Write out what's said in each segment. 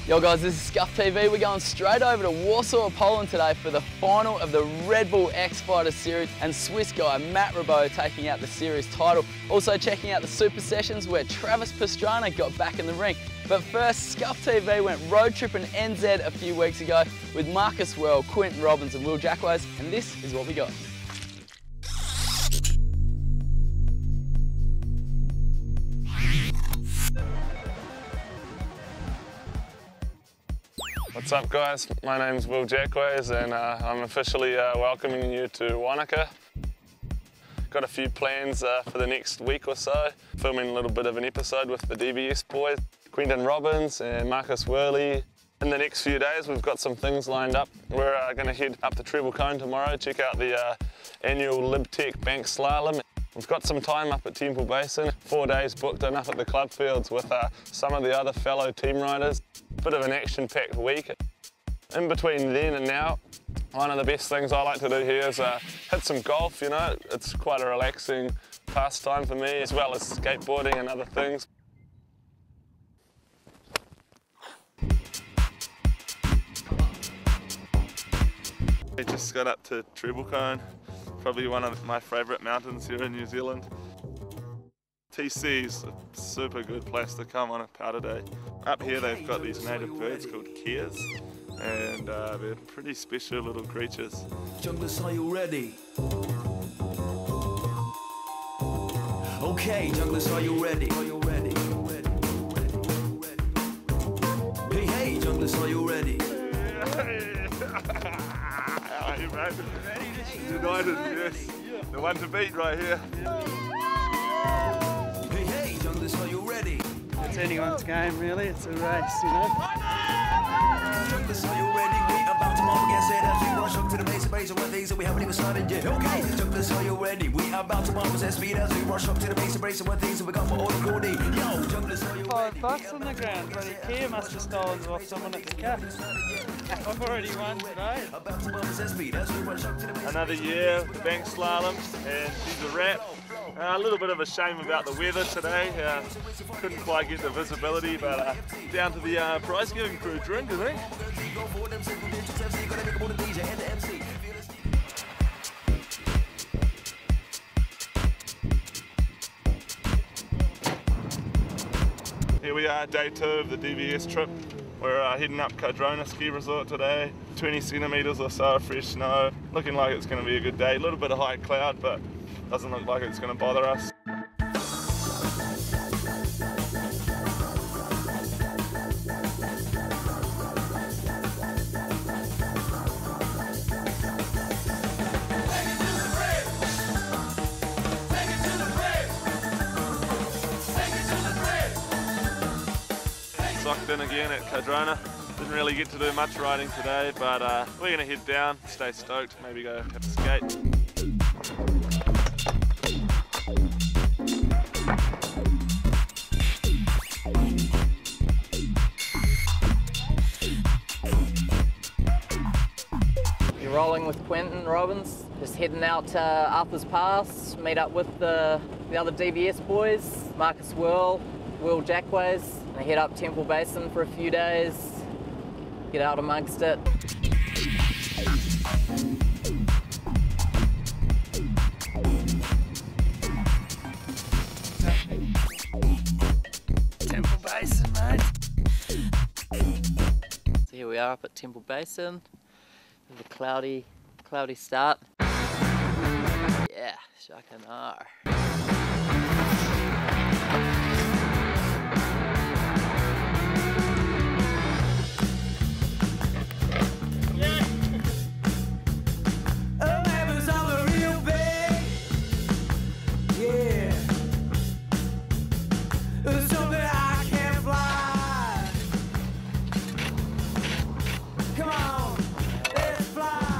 Yo guys, this is Skuff TV. We're going straight over to Warsaw, Poland today for the final of the Redbull X Fighter Series, and Swiss guy Matt Robot taking out the series title. Also checking out the Supersessions where Travis Pastrana got back in the ring. But first, Skuff TV went road tripping NZ a few weeks ago with Marcus Well, Quinton Robbins and Will Jackways, and this is what we got. What's up guys, my name's Will Jackways and I'm officially welcoming you to Wanaka. Got a few plans for the next week or so. Filming a little bit of an episode with the DBS boys, Quinton Robbins and Marcus Worley. In the next few days we've got some things lined up. We're going to head up to Treble Cone tomorrow, check out the annual LibTech Bank Slalom. We've got some time up at Temple Basin, 4 days booked in up at the club fields with some of the other fellow team riders. Bit of an action-packed week. In between then and now, one of the best things I like to do here is hit some golf, you know. It's quite a relaxing pastime for me, as well as skateboarding and other things. We just got up to Treble Cone, probably one of my favourite mountains here in New Zealand. TC's a super good place to come on a powder day. Up here they've got these native birds called keas, and they're pretty special little creatures. Junglers, are you ready? Okay, junglers, are you ready? Are you ready? Hey, hey, junglers, are you ready? How are you, mate? United, yes. The one to beat right here. Hey, hey, junglers, are you ready? It's anyone's game, really. It's a race, you know. Junglers, are you ready? We about to move against it as we rush up to the base of one things that we haven't even started yet. Okay, junglers, are you ready? We about to move at speed as we rush up to the base of one things that we got for all the goldie. Yo, junglers, are you ready? $5 on the ground, bloody Kia must have stolen off someone at the cup. I've already won today. Another year, the bank slalom, and she's a wrap. A little bit of a shame about the weather today. Couldn't quite get the visibility, but down to the prize giving for a drink, I think. Here we are, day 2 of the DBS trip. We're heading up Cardrona Ski Resort today. 20 centimetres or so of fresh snow. Looking like it's going to be a good day. A little bit of high cloud, but doesn't look like it's going to bother us. Locked in again at Cardrona. Didn't really get to do much riding today, but we're going to head down, stay stoked, maybe go have a skate. You're rolling with Quinton Robbins, just heading out to Arthur's Pass, meet up with the other DBS boys, Marcus Well, Will Jackways. I head up Temple Basin for a few days, get out amongst it. Temple Basin, mate. So here we are up at Temple Basin, with a cloudy start. Yeah, shakanar.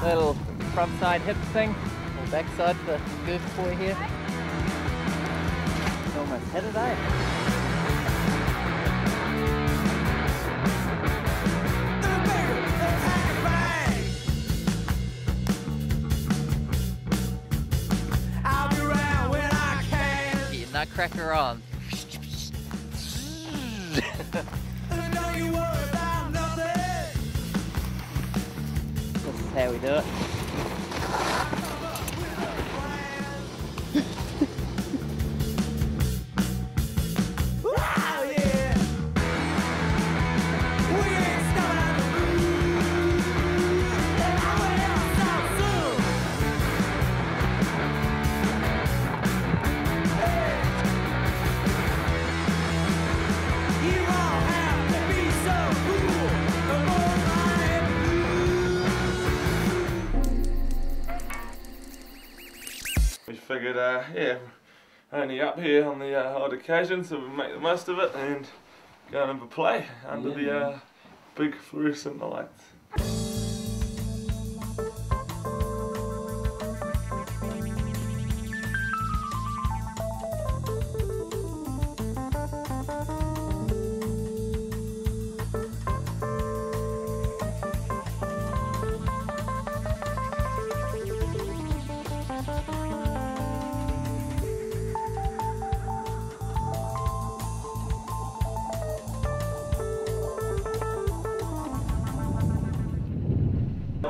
Little front side hip thing, or back side for Goof boy here. Almost hit it, eh? I'll be around when I can. Get your nutcracker on. Don't you worry about no how we do it. We figured, yeah, only up here on the odd occasion, so we make the most of it and go and have a play under the big fluorescent lights.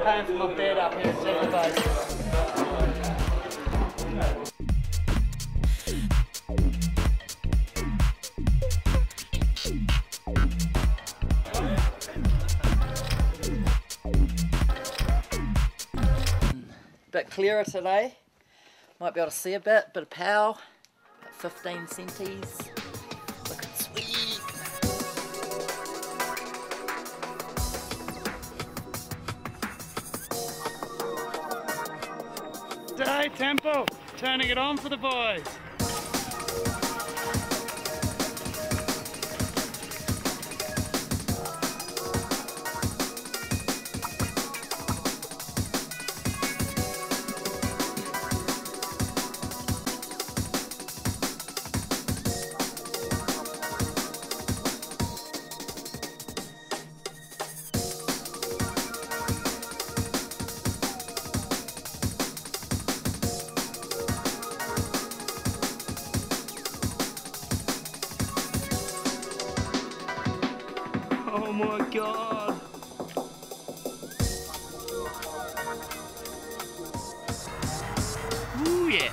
Paying for my bed up here, second base. Bit clearer today. Might be able to see a bit of power. About 15 centis. Looking sweet. Day tempo, turning it on for the boys. Oh my God. Ooh yeah.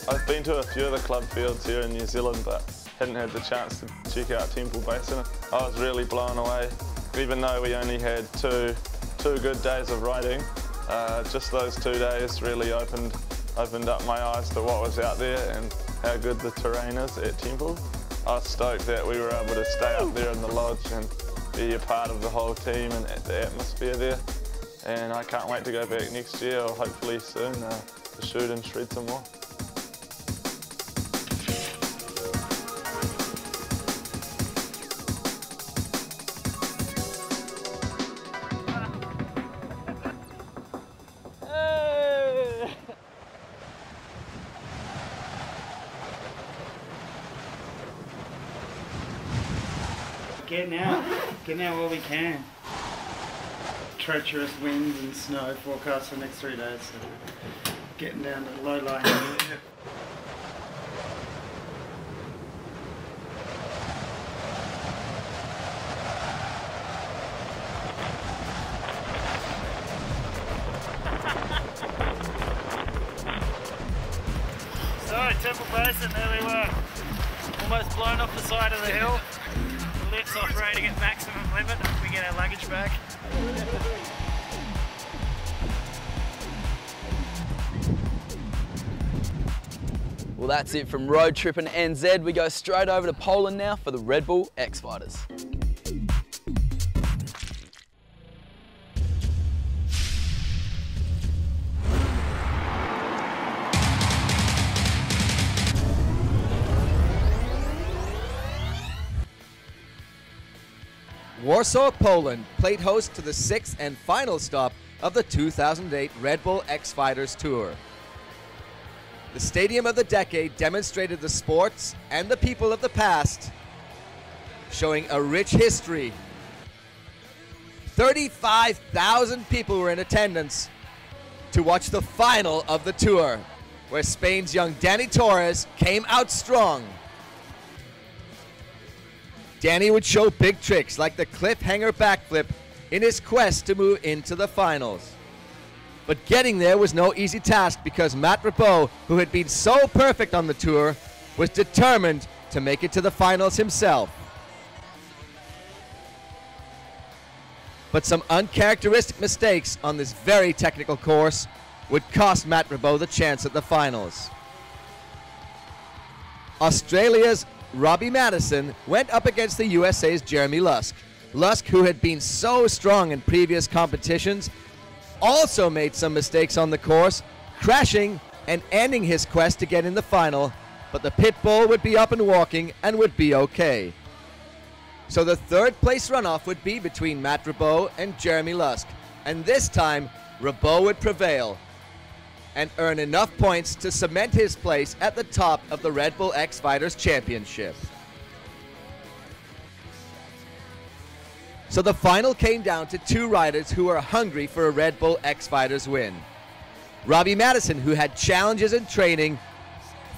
I've been to a few of the club fields here in New Zealand, but hadn't had the chance to check out Temple Basin. I was really blown away, even though we only had two good days of riding. Just those 2 days really opened up my eyes to what was out there and how good the terrain is at Temple. I was stoked that we were able to stay up there in the lodge and be a part of the whole team and the atmosphere there. And I can't wait to go back next year, or hopefully soon, to shoot and shred some more. Getting out while we can. Treacherous winds and snow forecast for the next 3 days, so getting down to the low lying area. So, Temple Basin, there we were. Almost blown off the side of the hill. Left Scuff's operating at maximum limit. We get our luggage back. Well, that's it from road trip and NZ. We go straight over to Poland now for the Red Bull X Fighters. Warsaw, Poland played host to the 6th and final stop of the 2008 Red Bull X Fighters Tour. The stadium of the decade demonstrated the sports and the people of the past, showing a rich history. 35,000 people were in attendance to watch the final of the tour, where Spain's young Dany Torres came out strong. Dany would show big tricks like the cliffhanger backflip in his quest to move into the finals. But getting there was no easy task because Matt Redbull, who had been so perfect on the tour, was determined to make it to the finals himself. But some uncharacteristic mistakes on this very technical course would cost Matt Redbull the chance at the finals. Australia's Robbie Maddison went up against the USA's Jeremy Lusk. Lusk, who had been so strong in previous competitions, also made some mistakes on the course, crashing and ending his quest to get in the final, but the pit bull would be up and walking and would be okay. So the third place runoff would be between Matt Redbull and Jeremy Lusk, and this time Redbull would prevail and earn enough points to cement his place at the top of the Red Bull X Fighters Championship. So the final came down to two riders who were hungry for a Red Bull X Fighters win. Robbie Maddison, who had challenges in training,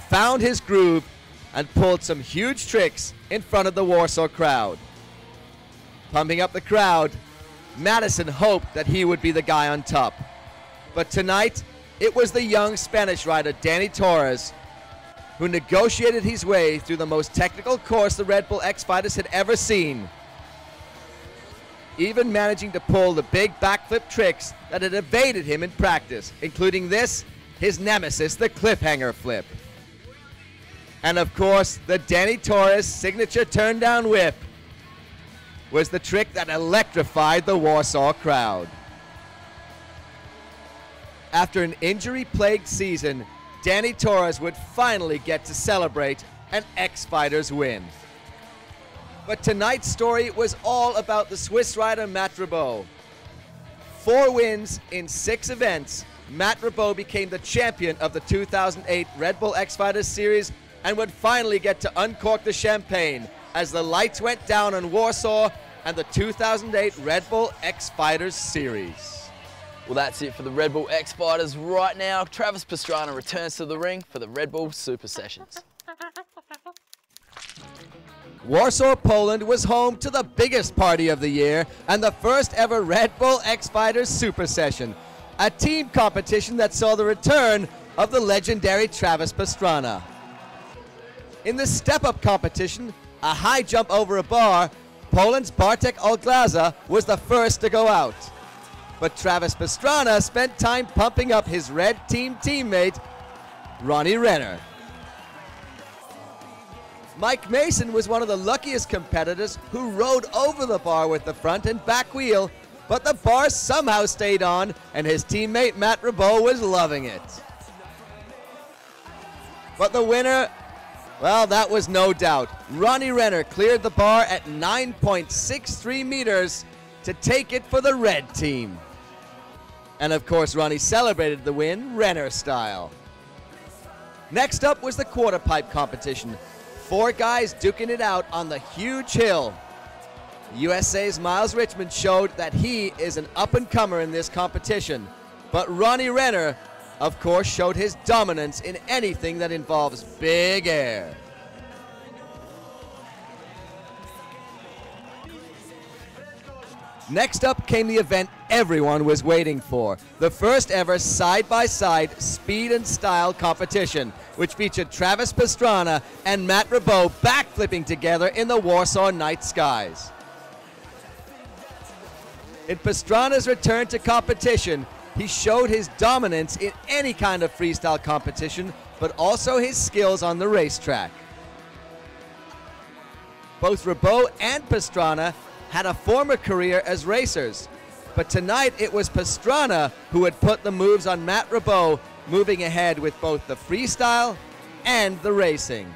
found his groove and pulled some huge tricks in front of the Warsaw crowd. Pumping up the crowd, Maddison hoped that he would be the guy on top. But tonight, it was the young Spanish rider Dany Torres who negotiated his way through the most technical course the Red Bull X Fighters had ever seen, even managing to pull the big backflip tricks that had evaded him in practice, including this, his nemesis, the cliffhanger flip. And of course, the Dany Torres signature turn-down whip was the trick that electrified the Warsaw crowd. After an injury-plagued season, Dany Torres would finally get to celebrate an X Fighters win. But tonight's story was all about the Swiss rider Matt Redbull. 4 wins in 6 events, Matt Redbull became the champion of the 2008 Red Bull X Fighters Series and would finally get to uncork the champagne as the lights went down on Warsaw and the 2008 Red Bull X Fighters Series. Well, that's it for the Red Bull X Fighters right now. Travis Pastrana returns to the ring for the Red Bull Supersessions. Warsaw, Poland was home to the biggest party of the year and the first ever Red Bull X Fighters Super Session, a team competition that saw the return of the legendary Travis Pastrana. In the step-up competition, a high jump over a bar, Poland's Bartek Olglaza was the first to go out. But Travis Pastrana spent time pumping up his red team teammate, Ronnie Renner. Mike Mason was one of the luckiest competitors who rode over the bar with the front and back wheel, but the bar somehow stayed on and his teammate Matt Redbull was loving it. But the winner, well, that was no doubt. Ronnie Renner cleared the bar at 9.63 meters to take it for the red team. And of course, Ronnie celebrated the win Renner style. Next up was the quarter pipe competition. 4 guys duking it out on the huge hill. USA's Miles Richmond showed that he is an up-and-comer in this competition. But Ronnie Renner, of course, showed his dominance in anything that involves big air. Next up came the event everyone was waiting for, the first ever side-by-side speed and style competition, which featured Travis Pastrana and Matt Rabot backflipping together in the Warsaw night skies. In Pastrana's return to competition, he showed his dominance in any kind of freestyle competition, but also his skills on the racetrack. Both Rabot and Pastrana had a former career as racers, but tonight it was Pastrana who had put the moves on Matt Rabot, moving ahead with both the freestyle and the racing.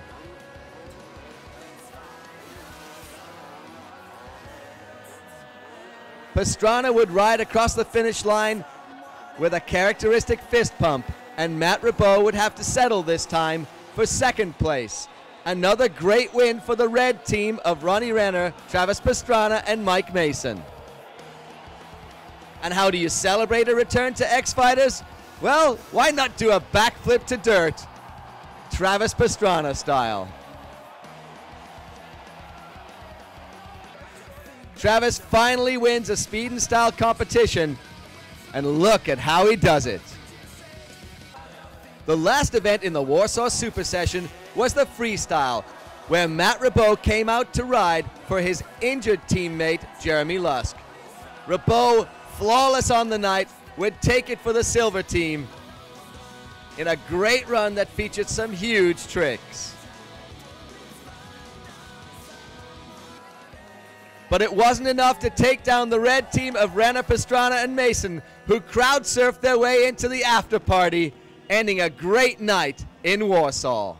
Pastrana would ride across the finish line with a characteristic fist pump, and Matt Rabot would have to settle this time for second place. Another great win for the red team of Ronnie Renner, Travis Pastrana, and Mike Mason. And how do you celebrate a return to X-Fighters? Well, why not do a backflip to dirt, Travis Pastrana style. Travis finally wins a speed and style competition, and look at how he does it. The last event in the Warsaw Super Session was the freestyle, where Matt Rabot came out to ride for his injured teammate, Jeremy Lusk. Rabot, flawless on the night, would take it for the silver team in a great run that featured some huge tricks. But it wasn't enough to take down the red team of Renner, Pastrana, and Mason, who crowd surfed their way into the after party, ending a great night in Warsaw.